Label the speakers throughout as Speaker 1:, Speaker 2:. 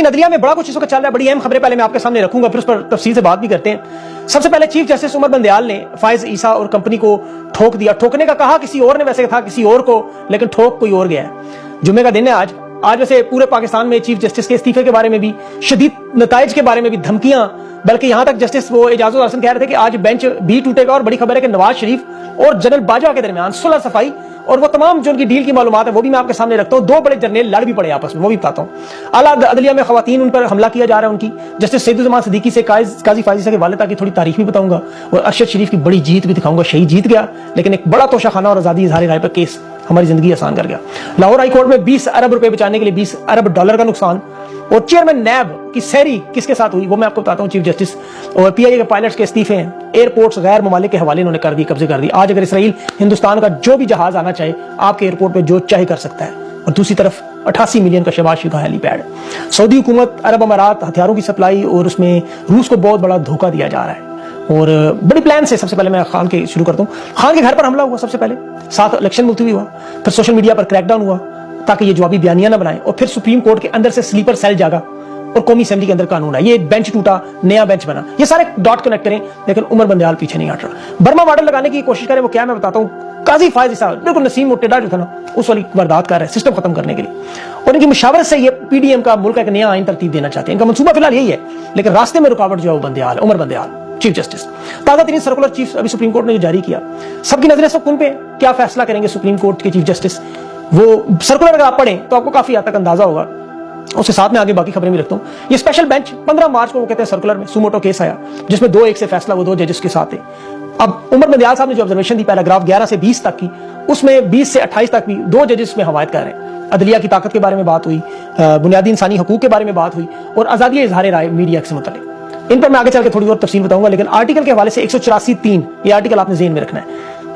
Speaker 1: नाज़रीन, अदलिया में बड़ा कुछ इस वक्त चल रहा है, बड़ी अहम खबरें पहले मैं आपके सामने रखूंगा, फिर उस पर तफसील से बात भी करते हैं। सबसे पहले चीफ जस्टिस उमर बंदयाल ने फायज ईसा और कंपनी को ठोक दिया। ठोकने का कहा किसी और ने, वैसे था किसी और को, लेकिन ठोक कोई और गया है। जुम्मे का दिन है आज वैसे पूरे पाकिस्तान में चीफ जस्टिस के इस्तीफे के बारे में भी, शदीद नताइज के बारे में भी धमकियां, बल्कि यहां तक जस्टिस वो एजाजुल हसन कह रहे थे कि आज बेंच भी टूटेगा। और बड़ी खबर है कि नवाज शरीफ और जनरल बाजवा के दरमियान सुलह सफाई और वो तमाम जो उनकी डील की मालूमात है वो भी मैं आपके सामने रखता हूं। दो बड़े जर्नल लड़ भी पड़े आपस में, वो भी बताता हूं। आला अदलिया में खवातीन, उन पर हमला किया जा रहा है उनकी। जस्टिस सैयदुज़्ज़मान सिद्दीकी से काजी फायज ईसा के वालिदा की थोड़ी तारीफ भी बताऊंगा और अरशद शरीफ की बड़ी जीत भी दिखाऊंगा। शहीद जीत गया, लेकिन एक बड़ा तोशाखाना और आजादी इजहार राय पर केस हमारी जिंदगी आसान कर गया। लाहौर हाई कोर्ट में 20 अरब रुपए बचाने के लिए 20 अरब डॉलर का नुकसान। और चेयरमैन नैब की सहरी किसके साथ हुई वो मैं आपको बताता हूं। चीफ जस्टिस और पीआईए के पायलट्स के इस्तीफे हैं, एयरपोर्ट्स गैर ममालिक के हवाले इन्होंने कर दी, कब्जे कर दी। आज अगर इसराइल हिंदुस्तान का जो भी जहाज आना चाहे आपके एयरपोर्ट पे जो चाहे कर सकता है। और दूसरी तरफ 88 मिलियन का शहबाज शरीफ का हेलीपैड। सऊदी हुकूमत अरब अमारात हथियारों की सप्लाई और उसमें रूस को बहुत बड़ा धोखा दिया जा रहा है और बड़ी प्लान से। सबसे पहले मैं खान के शुरू करता हूँ। खान के घर पर हमला हुआ सबसे पहले, साथ इलेक्शन मुलतवी हुआ, फिर सोशल मीडिया पर क्रैकडाउन हुआ ताकि ये जवाबी बयानियां ना बनाएं, और फिर सुप्रीम कोर्ट के अंदर से स्लीपर सेल जागा और कौमी असेंबली के अंदर कानून है। ये बेंच टूटा, नया बेंच बना। ये सारे डॉट कनेक्ट करें, लेकिन उमर बंदयाल पीछे नहीं हट रहा। बर्मा मॉडल लगाने की कोशिश करें, वो क्या मैं बताता हूँ। काजी फायज ईसा बिल्कुल नसीम मोटेडा जो था ना, उस वाली वारदात कर रहे हैं सिस्टम खत्म करने के लिए, और इनकी मुशावरत से ये पीडीएम का मुल्क का एक नया आइन तरतीब देना चाहते हैं। इनका मंसूबा फिलहाल यही है, लेकिन रास्ते में रुकावट जो है वो बंदयाल, उमर बंदयाल चीफ जस्टिस। ताजा तरीन सर्कुलर चीफ अभी सुप्रीम कोर्ट ने जो जारी किया, सबकी नजरें सब उन पे, क्या फैसला करेंगे सुप्रीम कोर्ट के चीफ जस्टिस। वो सर्कुलर अगर आप पढ़ें तो आपको काफी हद तक अंदाजा होगा। उसके साथ में आगे बाकी खबरें भी रखता हूं। ये स्पेशल बेंच 15 मार्च को वो कहते हैं सर्कुलर में सुमोटो केस आया, जिसमें 2-1 से फैसला वो 2 जजेस के साथ थे। अब उमर बंदयाल साहब ने जो ऑब्जर्वेशन दी पैराग्राफ 11 से 20 तक की, उसमें 20 से 28 तक भी 2 जजेस में हमायत कर रहे हैं। अदलिया की ताकत के बारे में बात हुई, बुनियादी इंसानी हकूक के बारे में बात हुई, और आजादी इजहार राय मीडिया से मुतल्लिक। इन पर मैं आगे चल के थोड़ी और तफसील बताऊंगा, लेकिन आर्टिकल के हवाले से 184(3) ये आर्टिकल आपने ज़हन में रखना है,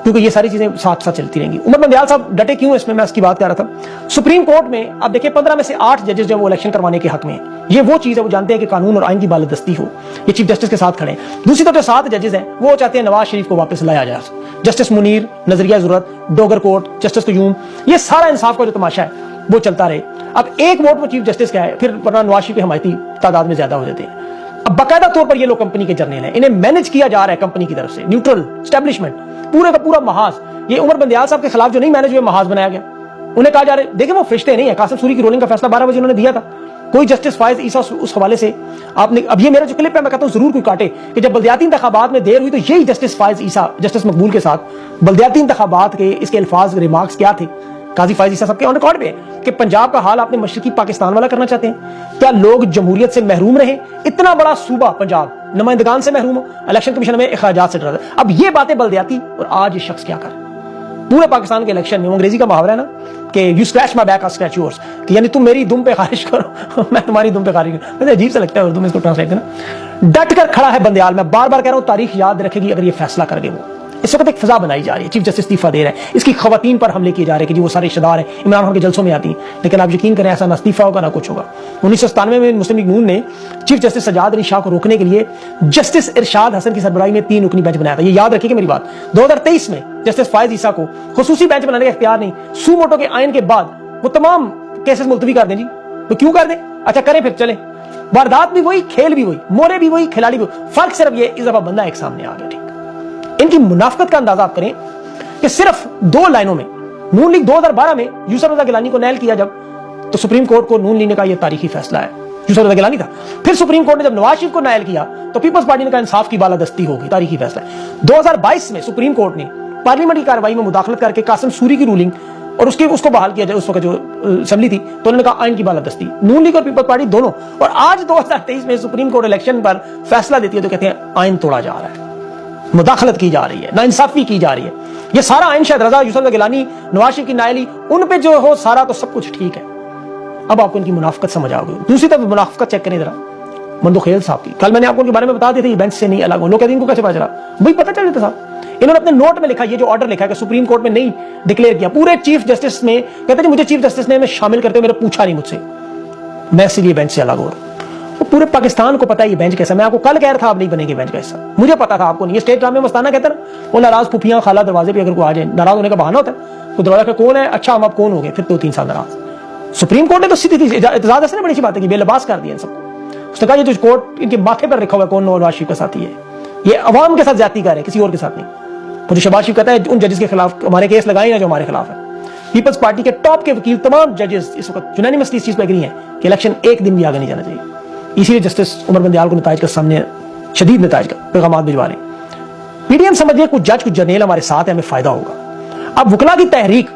Speaker 1: क्योंकि ये सारी चीजें साथ साथ चलती रहेंगी। उमर बंदयाल साहब डटे क्यों इसमें, मैं इसकी बात कर रहा था। सुप्रीम कोर्ट में आप देखिए 15 में से 8 जजेस जो वो इलेक्शन करवाने के हक में हैं। ये वो चीज है, वो जानते हैं कि कानून और आइन की बालादस्ती हो, ये चीफ जस्टिस के साथ खड़े हैं। दूसरी तरफ जो 7 जजेस हैं वो चाहते हैं नवाज शरीफ को वापस लाया जाए। जस्टिस मुनीर, नजरिया जुर्रत, डोगर कोर्ट, जस्टिस क्यूम, ये सारा इंसाफ का जो तमाशा है वो चलता रहे। अब एक वोट वो चीफ जस्टिस का है, फिर वरना नवाज शरीफ के हमायती तादाद में ज्यादा हो जाते हैं। अब बाकायदा तौर पर ये लोग कंपनी के जर्नल हैं, इन्हें मैनेज किया जा रहा है कंपनी की तरफ से, न्यूट्रल एस्टेब्लिशमेंट, पूरे का पूरा महाज। ये उमर बंदयाल साहब के खिलाफ जो नहीं मैनेज हुए महाज बनाया गया। उन्हें कहा जा रहा है, देखिए वो फरिश्ते नहीं है। कासिम सूरी की रोलिंग का फैसला 12 बजे उन्होंने दिया था, कोई जस्टिस फायज ईसा उस हवाले से आपने, अब ये मेरा जो क्लिप है मैं कहता हूं जरूर कोई काटे कि जब बल्दियाती इंतखाबात में देर हुई तो यही जस्टिस फायज ईसा, जस्टिस मकबूल के साथ बल्दियाती इंतखाबात के इसके अल्फाज रिमार्क्स क्या थे। काजी फायज ईसा सबके ऑन रिकॉर्ड पे है कि पंजाब का हाल आपने मशरकी पाकिस्तान वाला करना चाहते हैं। क्या लोग जमहूरियत से महरूम रहे? इतना बड़ा सूबा पंजाब नुमाइंदगान से महरूम हो, इलेक्शन कमीशन में अखराजात से डरा था। अब ये बातें बल्दियाती, और आज ये शख्स क्या कर पूरे पाकिस्तान के इलेक्शन में, अंग्रेजी का मुहावरा है ना कि you scratch my back I scratch yours, कि यानी तुम मेरी दुम पे खारिश करो मैं तुम्हारी दुम पे खारिश करूं। मुझे अजीब सा लगता है उर्दू में इसको ट्रांसलेट करना। डट कर खड़ा है बंदयाल। मैं बार बार कह रहा हूं, तारीख याद रखेगी अगर ये फैसला कर गए। वो इस वक्त एक फिजा बनाई जा रही है, चीफ जस्टिस इस्तीफा दे रहा है, इसकी खवातीन पर हमले किए जा रहे हैं कि जी वो सारे रिश्तेदार हैं, इमरान खान के जलसों में आती हैं। लेकिन आप यकीन करें ऐसा ना इस्तीफा होगा ना कुछ होगा। 1997 में मुस्लिम लीग नून ने चीफ जस्टिस सजाद अली शाह को रोकने के लिए जस्टिस इरशाद हसन की सरबराही में 3 रुकनी बेंच बनाया था। ये याद रखिएगा मेरी बात। 2023 में जस्टिस फायज ईसा को खुसूसी बेंच बनाने का इख्तियार नहीं, सुमोटो के आयन के बाद वो तमाम केसेस मुलतवी कर दें। जी तो क्यों कर दें? अच्छा करें फिर चले। वारदात भी वही, खेल भी वही, मोरे भी वही, खिलाड़ी भी वही। फर्क सिर्फ ये इस दफा बंदा एक सामने आ गया। ठीक, इनकी मुनाफिकत का अंदाजा आप करें कि सिर्फ 2 लाइनों में नून लीग 2012 में यूसुफ रजा गिलानी को नैल किया जब, तो सुप्रीम कोर्ट को नून लीग ने कहा यह तारीखी फैसला है। यूसुफ रजा गिलानी था। फिर सुप्रीम कोर्ट ने जब नवाज शरीफ को नायल किया तो पीपल्स पार्टी ने कहा इंसाफ की बालादस्ती होगी, तारीखी फैसला है। 2022 में सुप्रीम कोर्ट ने पार्लियामेंट की कार्रवाई में मुदाखलत करके कासिम सूरी की रूलिंग और उसको बहाल किया जाए, उस वक्त जो असेंबली थी, तो उन्होंने कहा आइन की बालादस्ती, नून लीग और पीपल्स पार्टी दोनों। और आज 2023 में सुप्रीम कोर्ट इलेक्शन पर फैसला देती है तो कहते हैं आइन तोड़ा जा रहा है, मुदाखलत की जा रही है, नाइंसाफी की जा रही है। ये सारा आइन शायद रजा, यूसुफ गिलानी, नवाज शरीफ की नायली, उन पे जो हो सारा तो सब कुछ ठीक है। अब आपको इनकी मुनाफिकत समझ आ गई। दूसरी तरफ मुनाफिकत चेक करें जरा मंदोखेल साहब की। कल मैंने आपको उनके बारे में बता दिया था, ये बेंच से नहीं अलग हो। लोग कहते हैं इनको कैसे पता चला? भाई पता चल जाता साहब। इन्होंने अपने नोट में लिखा, ये जो ऑर्डर लिखा है कि सुप्रीम कोर्ट में नहीं डिक्लेयर किया, पूरे चीफ जस्टिस में कहते हैं मुझे चीफ जस्टिस ने शामिल करते हुए मेरे पूछा नहीं मुझसे, मैं इसलिए बेंच से अलग हो रहा हूं। वो पूरे पाकिस्तान को पता है ये बेंच कैसा। मैं आपको कल कह रहा था आप नहीं बनेंगे बेंच का हिस्सा, मुझे पता था आपको नहीं। ये स्टेट ड्रामे मस्ताना कहता है ना, वो नाराज फुफियां खाला दरवाजे पे अगर कोई आ जाए, नाराज होने का बहाना होता है। तो दरवाजा पे कौन है? अच्छा हम आप कौन हो गए? फिर 2-3 साल नाराज। सुप्रीम कोर्ट ने तो सीधी एतजाज हसन ने बड़ी अच्छी बात है कि बेलबास कर दिया इन सबको। उसने कहा ये जो कोर्ट इनके माथे पर रखा हुआ कौन नवाज शरीफ का साथी है, ये अवाम के साथ ज्यादती कर रहे हैं, किसी और के साथ नहीं। मुझे शहबाज शरीफ कहता है उन जजेस के खिलाफ हमारे केस लगाए ना जो हमारे खिलाफ है। पीपल्स पार्टी के टॉप के वकील तमाम जजेस इस वक्त यूनानिमसली इस चीज पर एग्री हैं कि इलेक्शन एक दिन भी आगे नहीं जाना चाहिए। इसीलिए जस्टिस उमर बंदयाल को नताइज का सामने शदीद नताइज का पैगाम भिजवा रहे हैं। पीडीएम समझिए कुछ जज कुछ जर्नल हमारे साथ है, हमें फायदा होगा। अब वकला की तहरीक